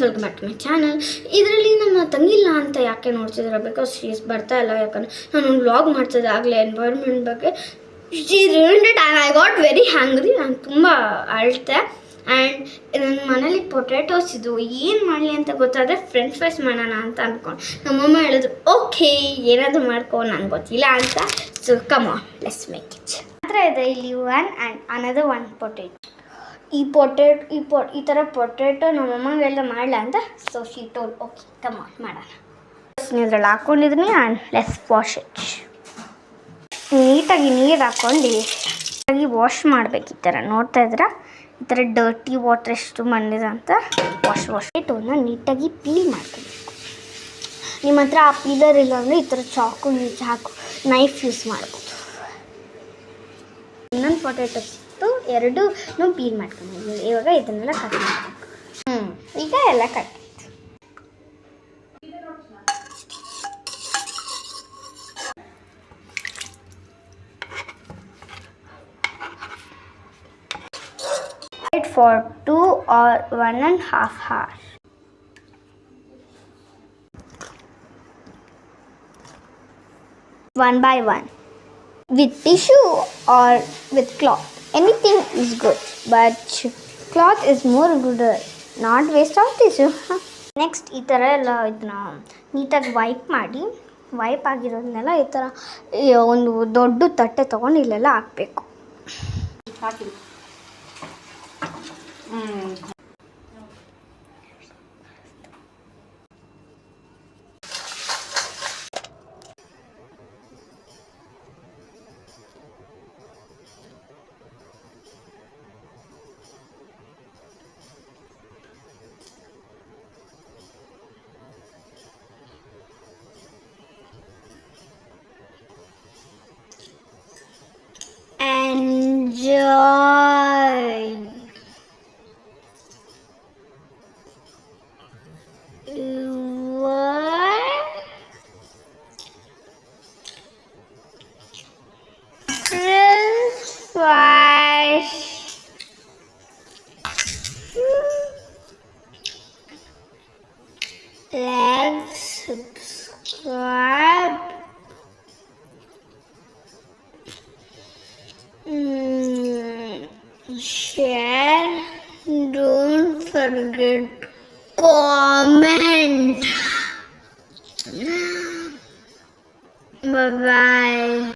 Friends, welcome back to my channel. ಇದರಲ್ಲಿ ನಮ್ಮ ತಂಗಿಲ್ಲ ಅಂತ ಯಾಕೆ ನೋಡ್ತಿದ್ದೀರಾ? ಬಿಕಾಸ್ ಶೀಸ್ ಬರ್ತಾ ಇಲ್ಲ. ಯಾಕಂದರೆ ನಾನು ಒಂದು ವ್ಲಾಗ್ ಮಾಡ್ತಿದ್ದೆ ಆಗಲೇ ಎನ್ವೈರ್ಮೆಂಟ್ ಬಗ್ಗೆ. She ruined it and I got very angry. ನಾನು ತುಂಬ ಅಳ್ತೆ. ಆ್ಯಂಡ್ ನನ್ನ ಮನೇಲಿ ಪೊಟ್ಯಾಟೋಸ್ ಇದು ಏನು ಮಾಡಲಿ ಅಂತ ಗೊತ್ತಾದರೆ ಫ್ರೆಂಚ್ ಫ್ರೈಸ್ ಮಾಡೋಣ ಅಂತ ಅಂದ್ಕೊಂಡು ನಮ್ಮಮ್ಮ ಹೇಳಿದ್ರು, ಓಕೆ ಏನಾದರೂ ಮಾಡ್ಕೊ, ನಂಗೆ ಗೊತ್ತಿಲ್ಲ ಅಂತ. So come on, let's make it. ಮಾತ್ರ ಇದೆ ಇಲ್ಲಿ one and another one potato. ಈ ಥರ ಪೊಟ್ಯಾಟೊ ನಮ್ಮಮ್ಮಗೆಲ್ಲ ಮಾಡಲ ಅಂತ. So she told okay come on ಮಾಡೋಣ. ಇದ್ರಲ್ಲಿ ಹಾಕ್ಕೊಂಡಿದ್ದೀನಿ ಆ್ಯಂಡ್ ಲೆಟ್ಸ್ ವಾಶ್ ಇಟ್. ನೀಟಾಗಿ ನೀರು ಹಾಕ್ಕೊಂಡು ನೀಟಾಗಿ ವಾಶ್ ಮಾಡಬೇಕು. ಈ ಥರ ನೋಡ್ತಾ ಇದ್ರೆ ಈ ಥರ ಡರ್ಟಿ ವಾಟರ್ ಎಷ್ಟು ಬಂದಿದೆ ಅಂತ ವಾಶ್ ಇಟ್ಟವನ್ನ ನೀಟಾಗಿ ಪೀಲ್ ಮಾಡ್ಕೋಬೇಕು. ನಿಮ್ಮ ಹತ್ರ ಆ ಪೀಲರ್ ಇಲ್ಲ ಅಂದರೆ ಈ ಥರ ಚಾಕು ಹಾಕು ನೈಫ್ ಯೂಸ್ ಮಾಡ್ಬೋದು. ಇನ್ನೊಂದು ಪೊಟ್ಯಾಟೊ ಸಿಕ್ತು, ಎರಡೂ ಪೀಲ್ ಮಾಡ್ಕೊಂಡು ಇವಾಗ ಇದನ್ನೆಲ್ಲ ಕಟ್ ಮಾಡಬೇಕು. ಈಗ ಎಲ್ಲ cut. For 2 or 1.5 hours. One by one. With tissue or with cloth. Anything is good. But cloth is more good. Not waste of tissue. Next, ಈ ಥರ ಎಲ್ಲ ಇದನ್ನ ನೀಟಾಗಿ ವೈಪ್ ಆಗಿರೋದನ್ನೆಲ್ಲ ಈ ಥರ ಒಂದು ದೊಡ್ಡ ತಟ್ಟೆ ತೊಗೊಂಡು ಇಲ್ಲೆಲ್ಲ ಹಾಕಬೇಕು. Enjoy. Like, subscribe, share, don't forget comment.